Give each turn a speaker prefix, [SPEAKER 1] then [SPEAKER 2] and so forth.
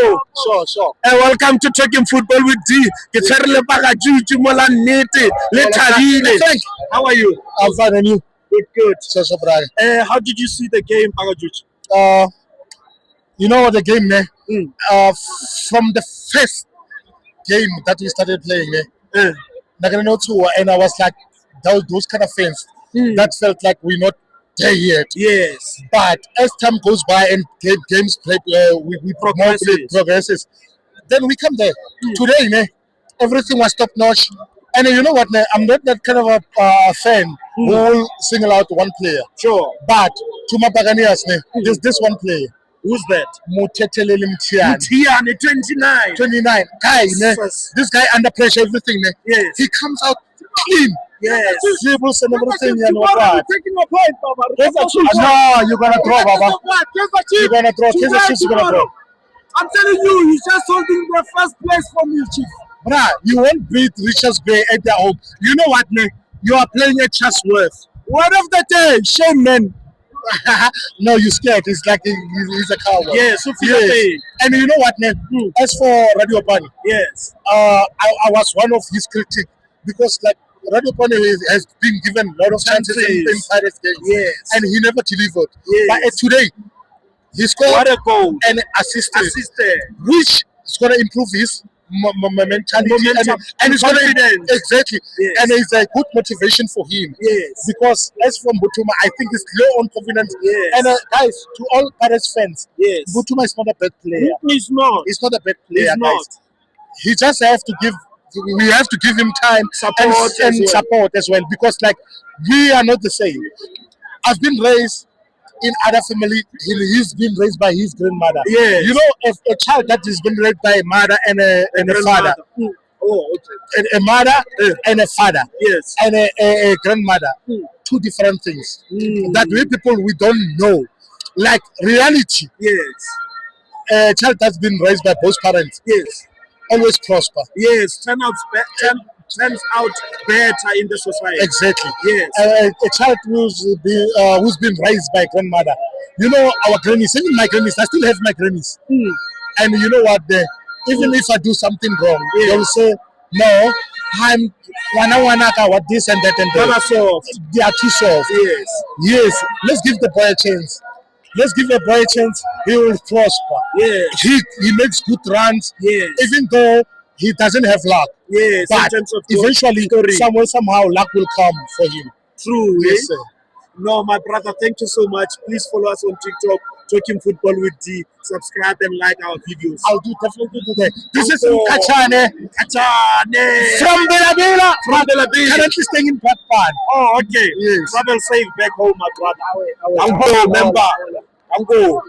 [SPEAKER 1] Sure. Welcome to Talking Football with D. How are you?
[SPEAKER 2] I'm fine, and you?
[SPEAKER 1] Good.
[SPEAKER 2] So, brother.
[SPEAKER 1] How did you see the game, Pagajuchi?
[SPEAKER 2] You know the game, from the first game that we started playing, and I was like, those kind of fans that felt like we're not there yet.
[SPEAKER 1] Yes.
[SPEAKER 2] But as time goes by and games play, we progresses, then we come there. Today, everything was top notch. And you know what, I'm not that kind of a fan who will single out one player.
[SPEAKER 1] Sure.
[SPEAKER 2] But to my Baganias, there's this one player.
[SPEAKER 1] Who's that?
[SPEAKER 2] Mutetelele Mtiani.
[SPEAKER 1] Mtiani, 29.
[SPEAKER 2] 29. Guy, this guy under pressure, everything.
[SPEAKER 1] Yes.
[SPEAKER 2] He comes out clean.
[SPEAKER 1] Yes.
[SPEAKER 2] Dribbles and everything.
[SPEAKER 1] You're taking a point, Baba.
[SPEAKER 2] No, you're going to throw, Baba. You're going to throw. You're going to throw.
[SPEAKER 1] I'm telling you, he's just holding the first place from you, Chief.
[SPEAKER 2] Bruh, you won't beat Richards Bay at their home. You know what, man? You are playing at Chatsworth. Word of the day, shame, man. No, you're scared. It's like he's a coward.
[SPEAKER 1] Yes.
[SPEAKER 2] And you know what, man? As for Radio Pani,
[SPEAKER 1] yes,
[SPEAKER 2] I was one of his critics because, like, Radio Pani has been given a lot of chances in Pirates games.
[SPEAKER 1] Yes.
[SPEAKER 2] And he never delivered.
[SPEAKER 1] Yes.
[SPEAKER 2] But today, he scored
[SPEAKER 1] what a goal
[SPEAKER 2] and assisted, which is going to improve his mentality and it's going to exactly. Yes. And it's a good motivation for him.
[SPEAKER 1] Yes.
[SPEAKER 2] Because as for Butuma, I think he's low on confidence.
[SPEAKER 1] Yes.
[SPEAKER 2] And guys, to all Pirates fans,
[SPEAKER 1] yes,
[SPEAKER 2] Butuma is not a bad player.
[SPEAKER 1] He's not.
[SPEAKER 2] He's not a bad player,
[SPEAKER 1] He's not.
[SPEAKER 2] guys. He just have to give. We have to give him time, support as well, because like we are not the same. I've been raised in other family. He's been raised by his grandmother.
[SPEAKER 1] Yes.
[SPEAKER 2] You know, if a child that is been raised by a mother and a father, a mother and a father,
[SPEAKER 1] yes,
[SPEAKER 2] and a grandmother, two different things. That we don't know, like reality.
[SPEAKER 1] Yes.
[SPEAKER 2] A child that's been raised by both parents,
[SPEAKER 1] yes,
[SPEAKER 2] always prosper.
[SPEAKER 1] Yes, turns out better in the society.
[SPEAKER 2] Exactly.
[SPEAKER 1] Yes.
[SPEAKER 2] A child who's been raised by grandmother. You know, our grannies, even my grannies, I still have my grannies. And you know what? Even if I do something wrong, they'll say, no, I'm what this and that and that. They are too soft.
[SPEAKER 1] Yes.
[SPEAKER 2] Yes. Let's give the boy a chance. Let's give the boy a chance. He will prosper.
[SPEAKER 1] Yes.
[SPEAKER 2] He makes good runs.
[SPEAKER 1] Yes.
[SPEAKER 2] Even though he doesn't have luck.
[SPEAKER 1] Yes.
[SPEAKER 2] But eventually, somehow, luck will come for him.
[SPEAKER 1] True.
[SPEAKER 2] Yes, sir.
[SPEAKER 1] No, my brother, thank you so much. Please follow us on TikTok, Talking Football with D. Subscribe and like our videos.
[SPEAKER 2] I'll definitely do that. This is Kachane. From Bela. Currently staying in Brakpan.
[SPEAKER 1] Oh, okay.
[SPEAKER 2] Yes.
[SPEAKER 1] Travel safe back home, my brother. I'm go, member. I'm go.